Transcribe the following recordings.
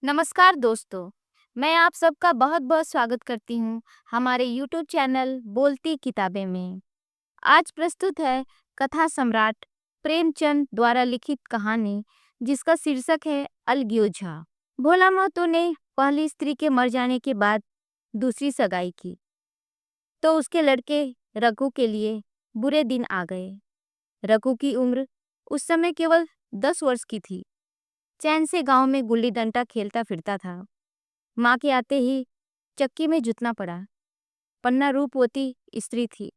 नमस्कार दोस्तों, मैं आप सबका बहुत-बहुत स्वागत करती हूँ हमारे यूट्यूब चैनल बोलती किताबें में। आज प्रस्तुत है कथा सम्राट प्रेमचंद द्वारा लिखित कहानी जिसका शीर्षक है अलग्योझा। भोला महतो ने पहली स्त्री के मर जाने के बाद दूसरी सगाई की, तो उसके लड़के रघु के लिए बुरे दिन आ गए। रघु की उम्र उस समय केवल 10 वर्ष की थी। चैन से गांव में गुल्ली डंडा खेलता फिरता था। माँ के आते ही चक्की में जुतना पड़ा। पन्ना रूपवती स्त्री थी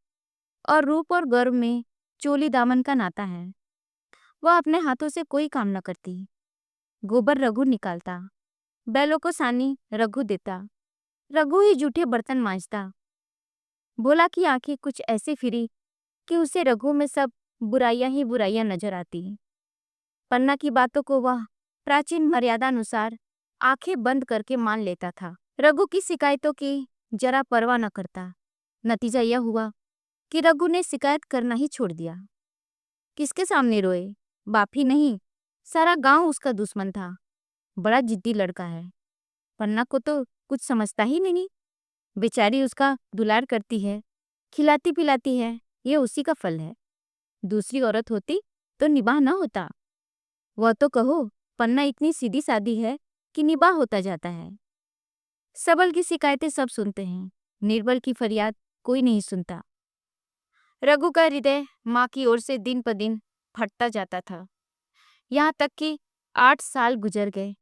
और रूप और गर्व में चोली दामन का नाता है। वह अपने हाथों से कोई काम न करती। गोबर रघु निकालता, बैलों को सानी रघु देता, रघु ही जूठे बर्तन मांजता। भोला की आंखें कुछ ऐसे फिरी कि उसे रघु में सब बुराइयां ही बुराइयां नजर आती। पन्ना की बातों को वह प्राचीन मर्यादानुसार आंखें बंद करके मान लेता था। रघु की शिकायतों की जरा परवाह न करता। नतीजा यह हुआ कि रघु ने शिकायत करना ही छोड़ दिया। किसके सामने रोए? बाप ही नहीं, सारा गांव उसका दुश्मन था। बड़ा जिद्दी लड़का है। पन्ना को तो कुछ समझता ही नहीं। बेचारी उसका दुलार करती है, खिलाती पिलाती है, ये उसी का फल है। दूसरी औरत होती तो निबाह न होता। वह तो कहो, पन्ना इतनी सीधी सादी है कि निबाह होता जाता है। सबल की शिकायतें सब सुनते हैं, निर्बल की फरियाद कोई नहीं सुनता। रघु का हृदय माँ की ओर से दिन प दिन फटता जाता था। यहाँ तक कि 8 साल गुजर गए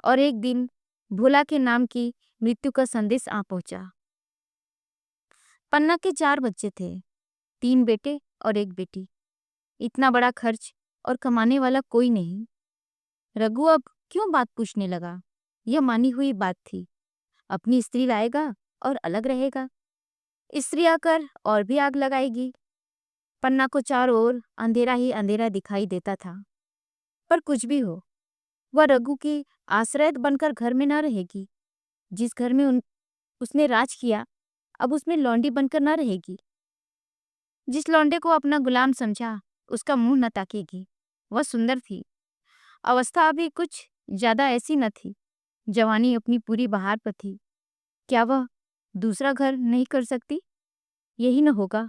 और एक दिन भोला के नाम की मृत्यु का संदेश आ पहुंचा। पन्ना के 4 बच्चे थे, 3 बेटे और 1 बेटी। इतना बड़ा खर्च और कमाने वाला कोई नहीं। रघु अब क्यों बात पूछने लगा? यह मानी हुई बात थी। अपनी स्त्री लाएगा और अलग रहेगा। स्त्री आकर और भी आग लगाएगी। पन्ना को चारों ओर अंधेरा ही अंधेरा दिखाई देता था। पर कुछ भी हो, वह रघु की आश्रय बनकर घर में न रहेगी। जिस घर में उसने राज किया, अब उसमें लौंडी बनकर न रहेगी। जिस लौंडे को अपना गुलाम समझा, उसका मुंह न ताकेगी। वह सुंदर थी। अवस्था अभी कुछ ज्यादा ऐसी न थी। जवानी अपनी पूरी बहार पर थी। क्या वह दूसरा घर नहीं कर सकती? यही न होगा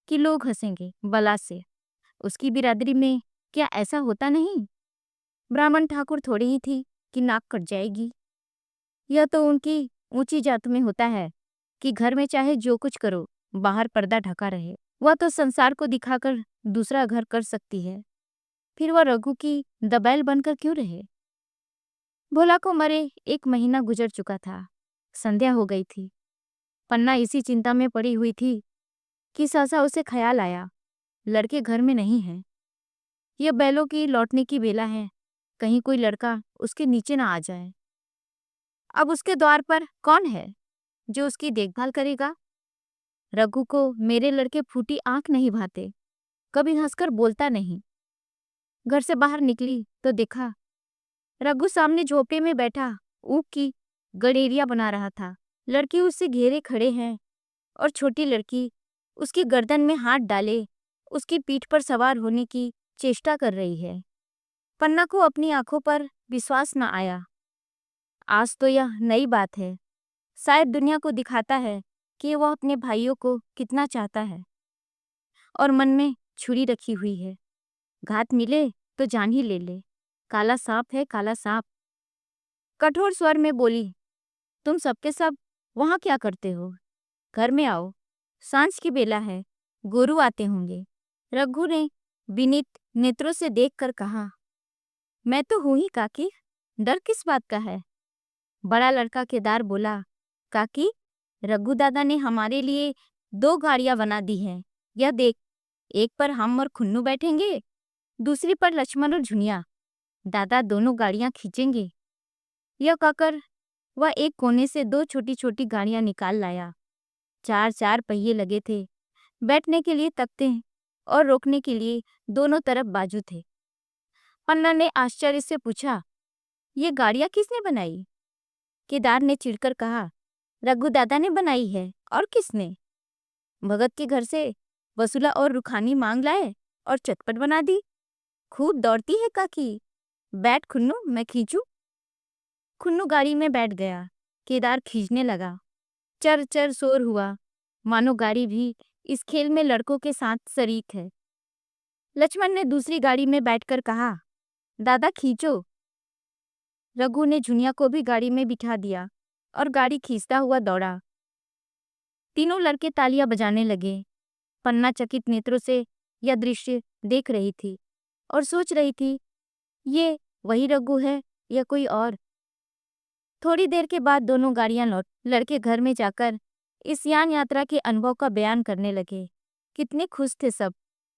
कि लोग हंसेंगे बला से। उसकी बिरादरी में क्या ऐसा होता नहीं? ब्राह्मण ठाकुर थोड़ी ही थी कि नाक कट जाएगी। यह तो उनकी ऊंची जात में होता है कि घर में चाहे जो कुछ करो, बाहर पर्दा ढका रहे। वह तो संसार को दिखाकर दूसरा घर कर सकती है। फिर वह रघु की दबैल बनकर क्यों रहे? भोला को मरे 1 महीना गुजर चुका था। संध्या हो गई थी। पन्ना इसी चिंता में पड़ी हुई थी कि सहसा उसे ख्याल आया, लड़के घर में नहीं हैं। यह बैलों की लौटने की बेला है। कहीं कोई लड़का उसके नीचे ना आ जाए। अब उसके द्वार पर कौन है जो उसकी देखभाल करेगा? रघु को मेरे लड़के फूटी आंख नहीं भाते, कभी हंसकर बोलता नहीं। घर से बाहर निकली तो देखा रघु सामने झोपड़े में बैठा ऊख की गडेरिया बना रहा था। लड़की उससे घेरे खड़े हैं और छोटी लड़की उसकी गर्दन में हाथ डाले उसकी पीठ पर सवार होने की चेष्टा कर रही है। पन्ना को अपनी आंखों पर विश्वास न आया। आज तो यह नई बात है। शायद दुनिया को दिखाता है कि वह अपने भाइयों को कितना चाहता है और मन में छुरी रखी हुई है। घात मिले तो जान ही ले ले। काला सांप है, काला सांप। कठोर स्वर में बोली, तुम सबके सब वहां क्या करते हो? घर में आओ, सांझ की बेला है, गुरु आते होंगे। रघु ने विनीत नेत्रों से देखकर कहा, मैं तो हूं ही काकी, डर किस बात का है? बड़ा लड़का केदार बोला, काकी, रघु दादा ने हमारे लिए 2 गाड़ियां बना दी हैं। यह देख, एक पर हम और खुन्नू बैठेंगे, दूसरी पर लक्ष्मण और झुनिया। दादा दोनों गाड़ियां खींचेंगे। यह कहकर वह एक कोने से 2 छोटी छोटी गाड़ियां निकाल लाया। 4 पहिए लगे थे। बैठने के लिए तख्ते और रोकने के लिए दोनों तरफ बाजू थे। पन्ना ने आश्चर्य से पूछा, ये गाड़ियां किसने बनाई? केदार ने चिढ़कर कहा, रघु दादा ने बनाई है, और किसने? भगत के घर से वसूला और रुखानी मांग लाए और चटपट बना दी। खूब दौड़ती है काकी। बैठ खुन्नू, मैं खींचूं। खुन्नू गाड़ी में बैठ गया। केदार खींचने लगा। चर चर शोर हुआ, मानो गाड़ी भी इस खेल में लड़कों के साथ शरीक है। लक्ष्मण ने दूसरी गाड़ी में बैठकर कहा, दादा खींचो। रघु ने झुनिया को भी गाड़ी में बिठा दिया और गाड़ी खींचता हुआ दौड़ा। तीनों लड़के तालियां बजाने लगे। पन्ना चकित नेत्रों से यह दृश्य देख रही थी और सोच रही थी, ये वही रघु है या कोई और। थोड़ी देर के बाद दोनों गाड़ियां लौट लड़के घर में जाकर इस यान यात्रा के अनुभव का बयान करने लगे। कितने खुश थे सब,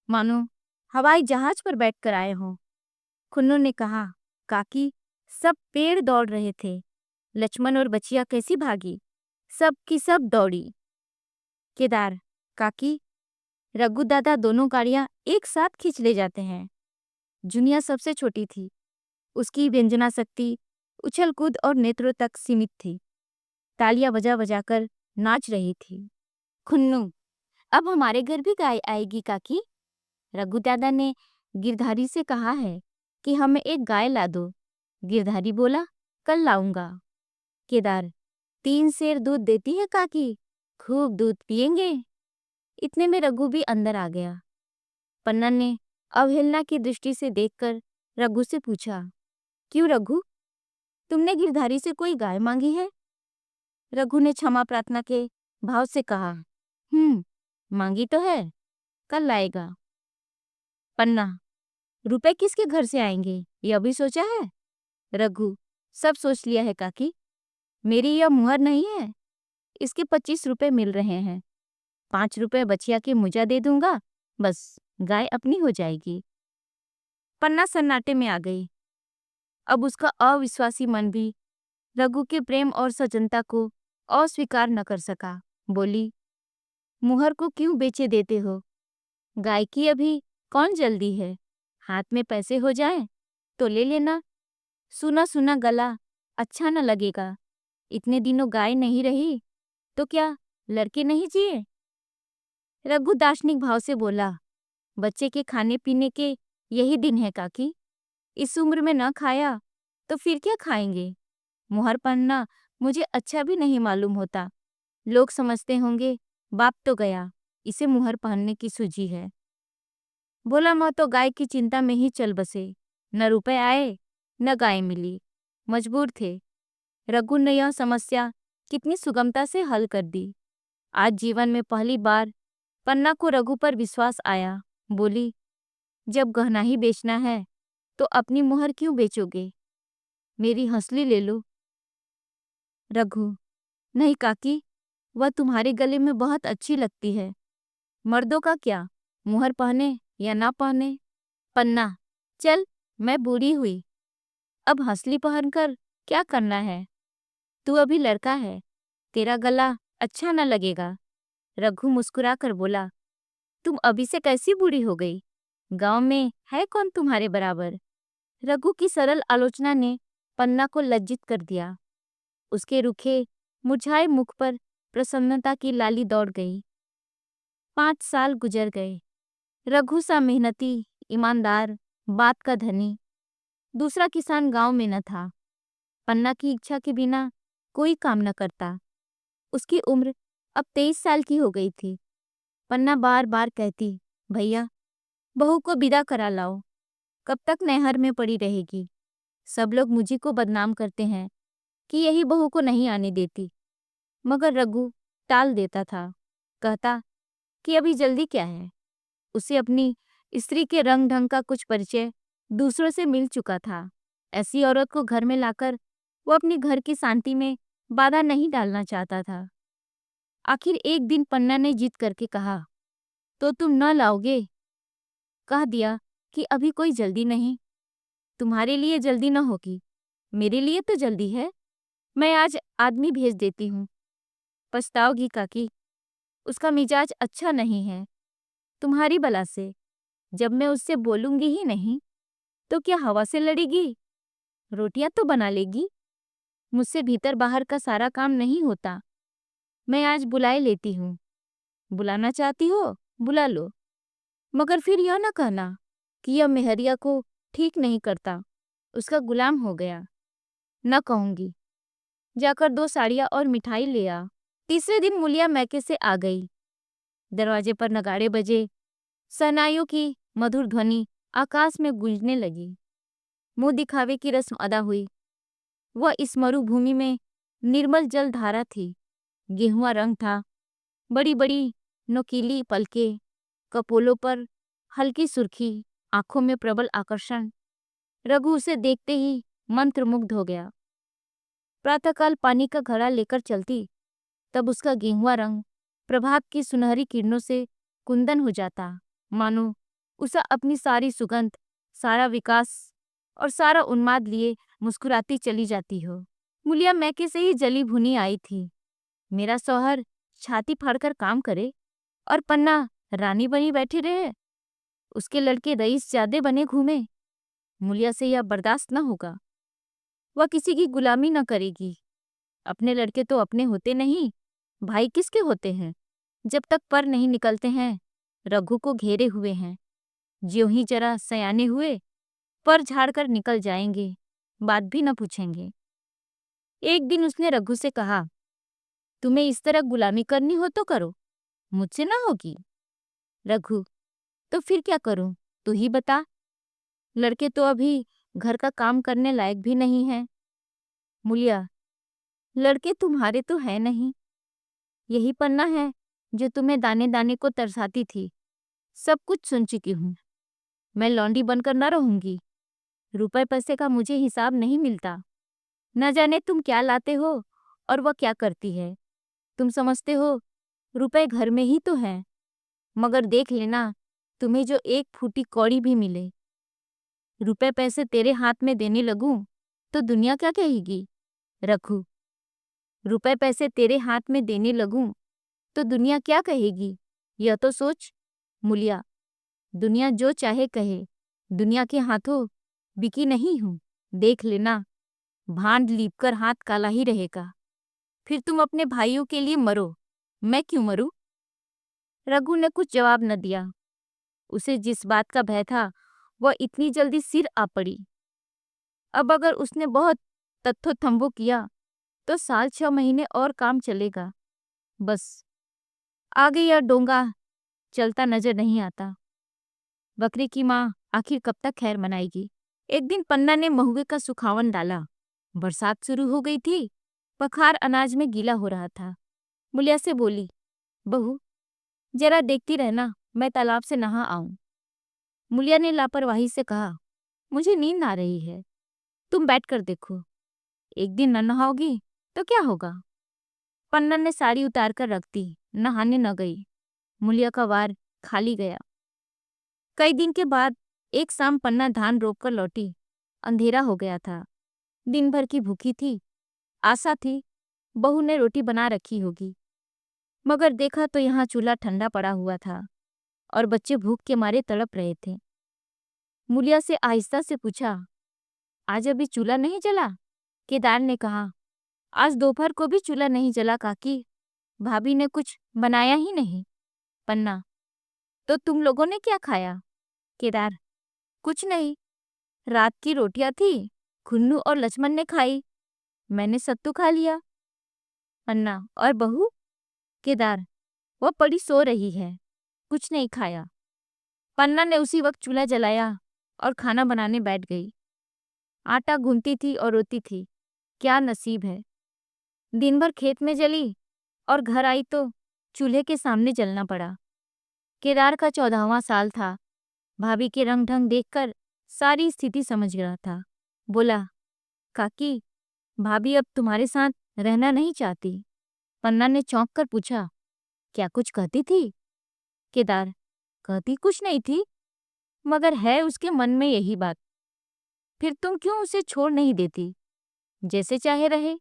मानो हवाई जहाज पर बैठकर आए हों। खुन्नू ने कहा, काकी, सब पेड़ दौड़ रहे थे। लक्ष्मण और बचिया कैसी भागी, सब की सब दौड़ी। केदार, काकी, रघु दादा दोनों गाड़ियां एक साथ खींच ले जाते हैं। जुनिया सबसे छोटी थी। उसकी व्यंजना शक्ति उछल कूद और नेत्रों तक सीमित थी। तालियां बजा बजाकर नाच रही थी। खुन्नू, अब हमारे घर भी गाय आएगी काकी। रघु दादा ने गिरधारी से कहा है कि हमें एक गाय ला दो। गिरधारी बोला, कल लाऊंगा। केदार, 3 सेर दूध देती है काकी, खूब दूध पिएंगे। इतने में रघु भी अंदर आ गया। पन्ना ने अवहेलना की दृष्टि से देखकर रघु से पूछा, क्यों रघु, तुमने गिरधारी से कोई गाय मांगी है? रघु ने क्षमा प्रार्थना के भाव से कहा, मांगी तो है, कल लाएगा। पन्ना, रुपए किसके घर से आएंगे, यह भी सोचा है? रघु, सब सोच लिया है काकी। मेरी यह मुहर नहीं है। इसके 25 रुपए मिल रहे हैं। 5 रुपए बचिया के मुजा दे दूंगा, बस गाय अपनी हो जाएगी। पन्ना सन्नाटे में आ गई। अब उसका अविश्वासी मन भी रघु के प्रेम और सजनता को अस्वीकार न कर सका। बोली, मुहर को क्यों बेचे देते हो? गाय की अभी कौन जल्दी है? हाथ में पैसे हो जाएं तो ले लेना। सुना सुना गला अच्छा न लगेगा। इतने दिनों गाय नहीं रही तो क्या लड़के नहीं जिए? रघु दार्शनिक भाव से बोला, बच्चे के खाने पीने के यही दिन है काकी। इस उम्र में न खाया तो फिर क्या खाएंगे? मुहर पहनना मुझे अच्छा भी नहीं मालूम होता। लोग समझते होंगे बाप तो गया, इसे मुहर पहनने की सूझी है। बोला मैं तो गाय की चिंता में ही चल बसे। न रुपए आए न गाय मिली, मजबूर थे। रघु ने यह समस्या कितनी सुगमता से हल कर दी। आज जीवन में पहली बार पन्ना को रघु पर विश्वास आया। बोली, जब गहना ही बेचना है तो अपनी मुहर क्यों बेचोगे? मेरी हंसली ले लो। रघु, नहीं काकी, वह तुम्हारे गले में बहुत अच्छी लगती है। मर्दों का क्या, मुहर पहने या ना पहने। पन्ना, चल, मैं बूढ़ी हुई, अब हंसली पहनकर क्या करना है? तू अभी लड़का है, तेरा गला अच्छा न लगेगा। रघु मुस्कुरा कर बोला, तुम अभी से कैसी बूढ़ी हो गई? गांव में है कौन तुम्हारे बराबर? रघु की सरल आलोचना ने पन्ना को लज्जित कर दिया। उसके रुखे मुरझाए मुख पर प्रसन्नता की लाली दौड़ गई। 5 साल गुजर गए। रघु सा मेहनती, ईमानदार, बात का धनी दूसरा किसान गांव में न था। पन्ना की इच्छा के बिना कोई काम न करता। उसकी उम्र अब 23 साल की हो गई थी। पन्ना बार बार कहती, भैया, बहू को विदा करा लाओ, कब तक नहर में पड़ी रहेगी? सब लोग मुझी को बदनाम करते हैं कि यही बहू को नहीं आने देती। मगर रघु टाल देता था, कहता कि अभी जल्दी क्या है। उसे अपनी स्त्री के रंग ढंग का कुछ परिचय दूसरों से मिल चुका था। ऐसी औरत को घर में लाकर वो अपनी घर की शांति में बाधा नहीं डालना चाहता था। आखिर एक दिन पन्ना ने जिद करके कहा, तो तुम न लाओगे? कह दिया कि अभी कोई जल्दी नहीं। तुम्हारे लिए जल्दी न होगी, मेरे लिए तो जल्दी है। मैं आज आदमी भेज देती हूँ। पछताओगी काकी, उसका मिजाज अच्छा नहीं है। तुम्हारी बला से जब मैं उससे बोलूंगी ही नहीं तो क्या हवा से लड़ेगी? रोटियां तो बना लेगी। मुझसे भीतर बाहर का सारा काम नहीं होता। मैं आज बुलाए लेती हूँ। बुलाना चाहती हो, बुला लो, मगर फिर यह न कहना कि यह मेहरिया को ठीक नहीं करता, उसका गुलाम हो गया। न कहूंगी। जाकर 2 साड़ियाँ और मिठाई ले आ। तीसरे दिन मूलिया मैके से आ गई। दरवाजे पर नगाड़े बजे, शहनाइयों की मधुर ध्वनि आकाश में गूंजने लगी। मुंह दिखावे की रस्म अदा हुई। वह इस मरुभूमि में निर्मल जल धारा थी। गेहुआ रंग था, बड़ी बड़ी नोकीली पलकें, कपोलों पर हल्की सुर्खी, आंखों में प्रबल आकर्षण। रघु उसे देखते ही मंत्रमुग्ध हो गया। प्रातःकाल पानी का घड़ा लेकर चलती, तब उसका गेहुआ रंग प्रभात की सुनहरी किरणों से कुंदन हो जाता, मानो उसे अपनी सारी सुगंध, सारा विकास और सारा उन्माद लिए मुस्कुराती चली जाती हो। मूलिया मैके से ही जली भुनी आई थी। मेरा शौहर छाती फाड़कर काम करे और पन्ना रानी बनी बैठी रहे, उसके लड़के रईस ज्यादे बने घूमे। मूलिया से यह बर्दाश्त न होगा। वह किसी की गुलामी न करेगी। अपने लड़के तो अपने होते नहीं, भाई किसके होते हैं? जब तक पर नहीं निकलते हैं, रघु को घेरे हुए हैं। ज्यों ही जरा सयाने हुए, पर झाड़कर निकल जाएंगे, बात भी न पूछेंगे। एक दिन उसने रघु से कहा, तुम्हें इस तरह गुलामी करनी हो तो करो, मुझसे ना होगी। रघु, तो फिर क्या करूं, तू ही बता। लड़के तो अभी घर का काम करने लायक भी नहीं है। मूलिया, लड़के तुम्हारे तो है नहीं, यही पन्ना है जो तुम्हें दाने दाने को तरसाती थी। सब कुछ सुन चुकी हूँ। मैं लौंडी बनकर न रहूंगी। रुपए पैसे का मुझे हिसाब नहीं मिलता। न जाने तुम क्या लाते हो और वह क्या करती है। तुम समझते हो रुपए घर में ही तो हैं, मगर देख लेना तुम्हें जो एक फूटी कौड़ी भी मिले। रुपए पैसे तेरे हाथ में देने लगूं तो दुनिया क्या कहेगी? रघु, रुपए पैसे तेरे हाथ में देने लगूं तो दुनिया क्या कहेगी, यह तो सोच। मूलिया, दुनिया जो चाहे कहे, दुनिया के हाथों बिकी नहीं हूं। देख लेना, भांड लीपकर हाथ काला ही रहेगा। फिर तुम अपने भाइयों के लिए मरो, मैं क्यों मरूं? रघु ने कुछ जवाब न दिया। उसे जिस बात का भय था वह इतनी जल्दी सिर आ पड़ी। अब अगर उसने बहुत तथ्यो किया तो 6 महीने और काम चलेगा। बस आगे यह डोंगा चलता नजर नहीं आता। बकरी की माँ आखिर कब तक खैर मनाएगी? एक दिन पन्ना ने महुए का सुखावन डाला। बरसात शुरू हो गई थी। पखार अनाज में गीला हो रहा था। मूलिया से बोली, बहू, जरा देखती रहना, मैं तालाब से नहा आऊं। मूलिया ने लापरवाही से कहा, मुझे नींद आ रही है, तुम बैठ कर देखो। एक दिन न नहाओगी तो क्या होगा? पन्ना ने साड़ी उतार कर रख दी, नहाने न गई। मूलिया का वार खाली गया। कई दिन के बाद एक शाम पन्ना धान रोप कर लौटी। अंधेरा हो गया था। दिन भर की भूखी थी। आशा थी बहू ने रोटी बना रखी होगी, मगर देखा तो यहाँ चूल्हा ठंडा पड़ा हुआ था और बच्चे भूख के मारे तड़प रहे थे। मूलिया से आहिस्ता से पूछा, आज अभी चूल्हा नहीं जला? केदार ने कहा, आज दोपहर को भी चूल्हा नहीं जला काकी, भाभी ने कुछ बनाया ही नहीं। पन्ना, तो तुम लोगों ने क्या खाया? केदार, कुछ नहीं, रात की रोटियां थी, खुन्नू और लक्ष्मण ने खाई, मैंने सत्तू खा लिया। पन्ना, और बहू? केदार, वह पड़ी सो रही है, कुछ नहीं खाया। पन्ना ने उसी वक्त चूल्हा जलाया और खाना बनाने बैठ गई। आटा गूंथती थी और रोती थी, क्या नसीब है। दिन भर खेत में जली और घर आई तो चूल्हे के सामने जलना पड़ा। केदार का 14वां साल था। भाभी के रंग ढंग देखकर सारी स्थिति समझ रहा था। बोला, काकी, भाभी अब तुम्हारे साथ रहना नहीं चाहती। पन्ना ने चौंक कर पूछा, क्या कुछ कहती थी? केदार, कहती कुछ नहीं थी, मगर है उसके मन में यही बात। फिर तुम क्यों उसे छोड़ नहीं देती? जैसे चाहे रहे,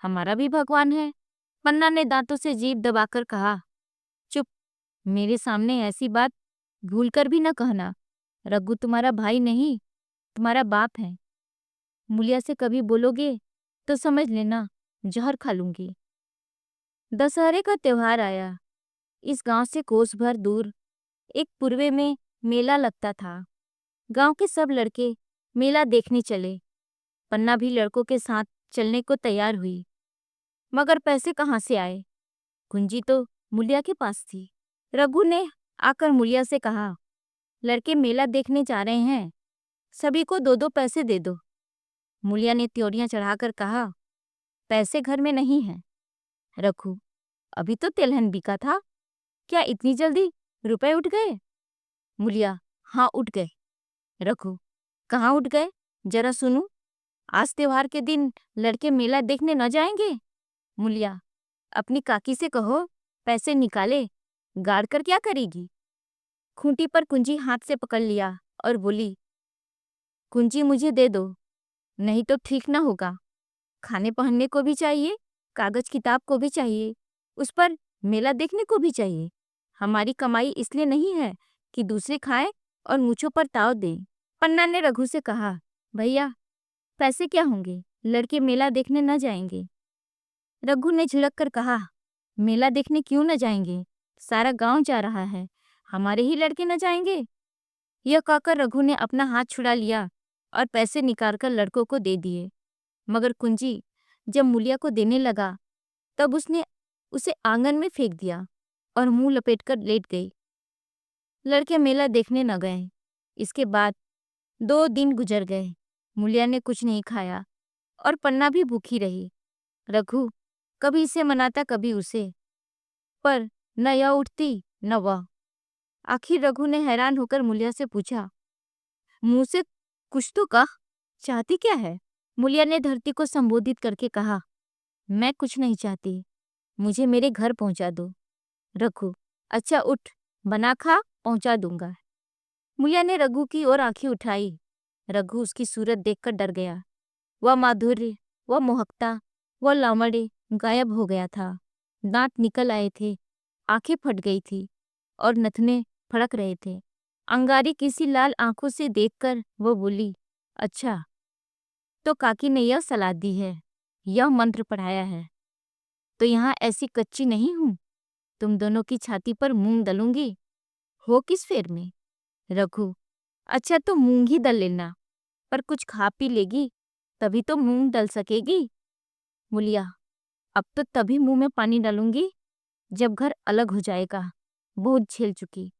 हमारा भी भगवान है। पन्ना ने दांतों से जीभ दबाकर कहा, चुप, मेरे सामने ऐसी बात भूलकर भी न कहना। रघु तुम्हारा भाई नहीं, तुम्हारा बाप है। मूलिया से कभी बोलोगे तो समझ लेना जहर खा लूंगी। दशहरे का त्योहार आया। इस गांव से कोस भर दूर एक पूर्वे में मेला लगता था। गांव के सब लड़के मेला देखने चले। पन्ना भी लड़कों के साथ चलने को तैयार हुई। मगर पैसे कहाँ से आए? कुंजी तो मूलिया के पास थी। रघु ने आकर मूलिया से कहा, लड़के मेला देखने जा रहे हैं, सभी को 2-2 पैसे दे दो। मूलिया ने त्योरियां चढ़ाकर कहा, पैसे घर में नहीं है। रघु, अभी तो तिलहन बिका था, क्या इतनी जल्दी रुपए उठ गए? मूलिया, हाँ उठ गए। रघु, कहाँ उठ गए, जरा सुनूं। आज त्योहार के दिन लड़के मेला देखने न जाएंगे? मूलिया, अपनी काकी से कहो पैसे निकाले, गाड़ कर क्या करेगी? खूंटी पर कुंजी हाथ से पकड़ लिया और बोली, कुंजी मुझे दे दो, नहीं तो ठीक ना होगा। खाने पहनने को भी चाहिए, कागज किताब को भी चाहिए, उस पर मेला देखने को भी चाहिए। हमारी कमाई इसलिए नहीं है कि दूसरे खाएं और मुझों पर ताव दें। पन्ना ने रघु से कहा, भैया पैसे क्या होंगे, लड़के मेला देखने न जाएंगे। रघु ने झिड़क कर कहा, मेला देखने क्यों न जाएंगे, सारा गांव जा रहा है, हमारे ही लड़के न जाएंगे? यह कहकर रघु ने अपना हाथ छुड़ा लिया और पैसे निकालकर लड़कों को दे दिए। मगर कुंजी जब मूलिया को देने लगा तब उसने उसे आंगन में फेंक दिया और मुंह लपेटकर लेट गई। लड़के मेला देखने न गए। इसके बाद 2 दिन गुजर गए। मूलिया ने कुछ नहीं खाया और पन्ना भी भूखी रही। रघु कभी इसे मनाता कभी उसे, पर न यह उठती न वह। आखिर रघु ने हैरान होकर मूलिया से पूछा, मुंह से कुछ तो कह, चाहती क्या है? मूलिया ने धरती को संबोधित करके कहा, मैं कुछ नहीं चाहती, मुझे मेरे घर पहुंचा दो। रघु, अच्छा उठ, बना खा, पहुंचा दूंगा। मूलिया ने रघु की ओर आंखें उठाई। रघु उसकी सूरत देखकर डर गया। वह माधुर्य, वह मोहकता, वह लावण्य गायब हो गया था। दांत निकल आए थे, आंखें फट गई थी और नथने फड़क रहे थे। अंगारी किसी लाल आंखों से देखकर वो बोली, अच्छा तो काकी ने यह सलाह दी है, यह मंत्र पढ़ाया है, तो यहाँ ऐसी कच्ची नहीं हूं, तुम दोनों की छाती पर मूंग दलूंगी। हो किस फेर में? रघु, अच्छा तो मूंग ही दल लेना, पर कुछ खा पी लेगी तभी तो मूंग दल सकेगी। मूलिया, अब तो तभी मुंह में पानी डालूंगी जब घर अलग हो जाएगा, बहुत झेल चुकी,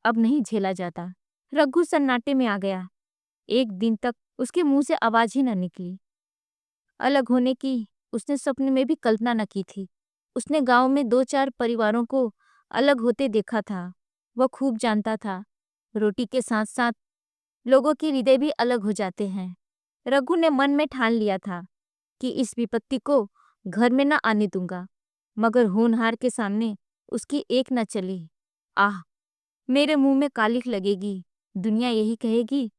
अब नहीं झेला जाता। रघु सन्नाटे में आ गया। एक दिन तक उसके मुंह से आवाज ही न निकली। अलग होने की उसने सपने में भी कल्पना न की थी। उसने गांव में 2-4 परिवारों को अलग होते देखा था। वह खूब जानता था, रोटी के साथ साथ लोगों के हृदय भी अलग हो जाते हैं। रघु ने मन में ठान लिया था कि इस विपत्ति को घर में न आने दूंगा, मगर होनहार के सामने उसकी एक न चली। आह, मेरे मुंह में कालिख लगेगी, दुनिया यही कहेगी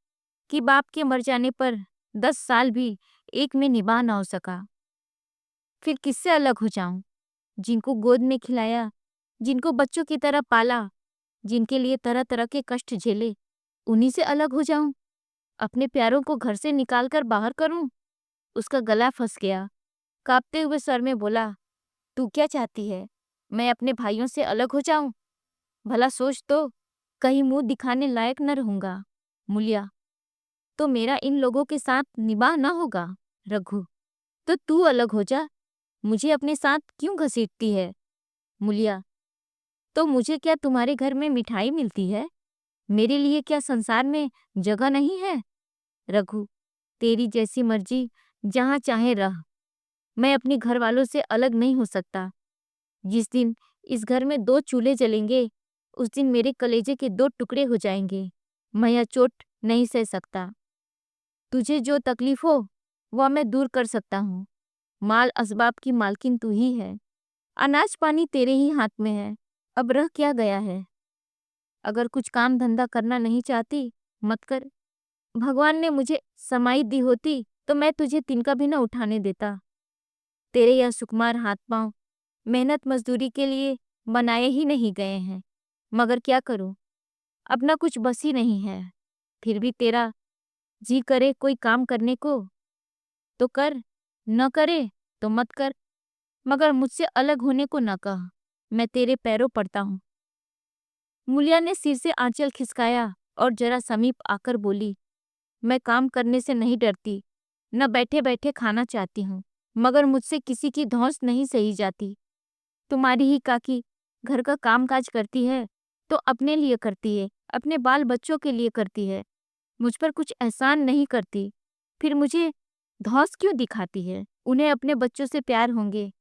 कि बाप के मर जाने पर 10 साल भी एक में निभा ना हो सका। फिर किससे अलग हो जाऊं? जिनको गोद में खिलाया, जिनको बच्चों की तरह पाला, जिनके लिए तरह तरह के कष्ट झेले, उन्हीं से अलग हो जाऊं? अपने प्यारों को घर से निकाल कर बाहर करूं? उसका गला फंस गया। कांपते हुए स्वर में बोला, तू क्या चाहती है, मैं अपने भाइयों से अलग हो जाऊं? भला सोच तो, कहीं मुंह दिखाने लायक न रहूंगा। मूलिया, तो मेरा इन लोगों के साथ निबाह न होगा। रघु, तो तू अलग हो जा, मुझे अपने साथ क्यों घसीटती है? मूलिया, तो मुझे क्या तुम्हारे घर में मिठाई मिलती है? मेरे लिए क्या संसार में जगह नहीं है? रघु, तेरी जैसी मर्जी, जहाँ चाहे रह, मैं अपने घर वालों से अलग नहीं हो सकता। जिस दिन इस घर में 2 चूल्हे जलेंगे, उस दिन मेरे कलेजे के 2 टुकड़े हो जाएंगे। मैं यह चोट नहीं सह सकता। तुझे जो तकलीफ हो वह मैं दूर कर सकता हूँ। माल असबाब की मालकिन तू ही है, अनाज पानी तेरे ही हाथ में है, अब रह क्या गया है? अगर कुछ काम धंधा करना नहीं चाहती, मत कर। भगवान ने मुझे समाई दी होती तो मैं तुझे तिनका भी न उठाने देता। तेरे यह सुकुमार हाथ पांव मेहनत मजदूरी के लिए बनाए ही नहीं गए हैं, मगर क्या करूं, अपना कुछ बस ही नहीं है। फिर भी तेरा जी करे कोई काम करने को तो कर, न करे तो मत कर, मगर मुझसे अलग होने को न कह, मैं तेरे पैरों पड़ता हूँ। मूलिया ने सिर से आंचल खिसकाया और जरा समीप आकर बोली, मैं काम करने से नहीं डरती, न बैठे बैठे खाना चाहती हूँ, मगर मुझसे किसी की धौंस नहीं सही जाती। तुम्हारी ही काकी घर का काम काज करती है तो अपने लिए करती है, अपने बाल बच्चों के लिए करती है, मुझ पर कुछ एहसान नहीं करती। फिर मुझे धौंस क्यों दिखाती है? उन्हें अपने बच्चों से प्यार होंगे,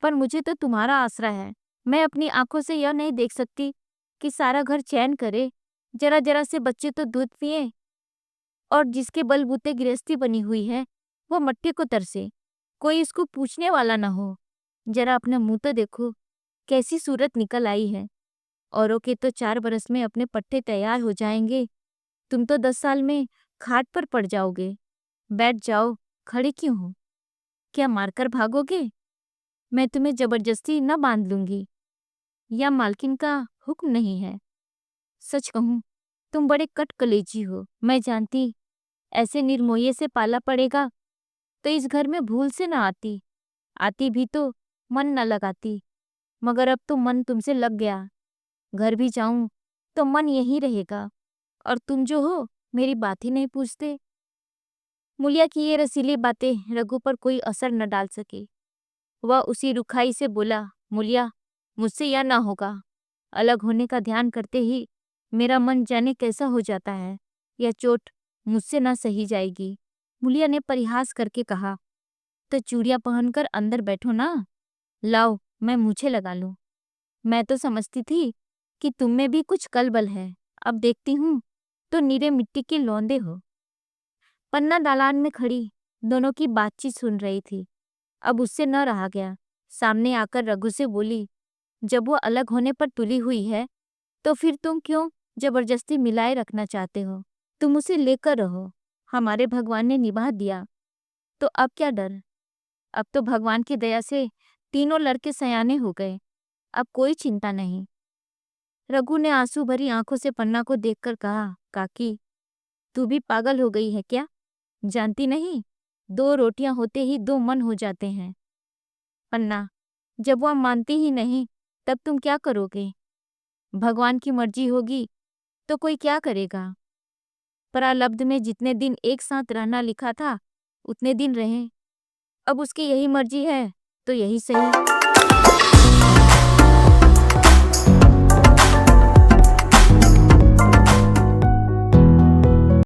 पर मुझे तो तुम्हारा आसरा है। मैं अपनी आंखों से यह नहीं देख सकती कि सारा घर चैन करे, जरा जरा से बच्चे तो दूध पिए, और जिसके बलबूते गृहस्थी बनी हुई है वो मट्टी को तरसे, कोई इसको पूछने वाला ना हो। जरा अपना मुंह तो देखो, कैसी सूरत निकल आई है। औरों के तो 4 बरस में अपने पट्टे तैयार हो जाएंगे, तुम तो 10 साल में खाट पर पड़ जाओगे। बैठ जाओ, खड़े क्यों हो? क्या मारकर भागोगे? मैं तुम्हें जबरदस्ती न बांध लूंगी, या मालकिन का हुक्म नहीं है। सच कहूं, तुम बड़े कट कलेजी हो। मैं जानती ऐसे निर्मोही से पाला पड़ेगा तो इस घर में भूल से न आती, आती भी तो मन न लगाती, मगर अब तो मन तुमसे लग गया। घर भी जाऊं तो मन यहीं रहेगा, और तुम जो हो मेरी बात ही नहीं पूछते। मूलिया की ये रसीली बातें रघु पर कोई असर न डाल सकी। वह उसी रुखाई से बोला, मूलिया, मुझसे यह ना होगा। अलग होने का ध्यान करते ही मेरा मन जाने कैसा हो जाता है। यह चोट मुझसे ना सही जाएगी। मूलिया ने परिहास करके कहा, तो चूड़ियां पहनकर अंदर बैठो ना, लाओ मैं मूछें लगा लूं। मैं तो समझती थी कि तुम में भी कुछ कलबल है, अब देखती हूँ तो नीरे मिट्टी के लौंदे हो। पन्ना दालान में खड़ी दोनों की बातचीत सुन रही थी। अब उससे न रहा गया, सामने आकर रघु से बोली, जब वो अलग होने पर तुली हुई है तो फिर तुम क्यों जबरदस्ती मिलाए रखना चाहते हो? तुम उसे लेकर रहो, हमारे भगवान ने निभा दिया तो अब क्या डर। अब तो भगवान की दया से तीनों लड़के सयाने हो गए, अब कोई चिंता नहीं। रघु ने आंसू भरी आंखों से पन्ना को देखकर कहा, काकी, तू भी पागल हो गई है क्या? जानती नहीं, 2 रोटियां होते ही 2 मन हो जाते हैं। पन्ना, जब वह मानती ही नहीं तब तुम क्या करोगे? भगवान की मर्जी होगी तो कोई क्या करेगा? प्रारब्ध में जितने दिन एक साथ रहना लिखा था उतने दिन रहे, अब उसकी यही मर्जी है तो यही सही।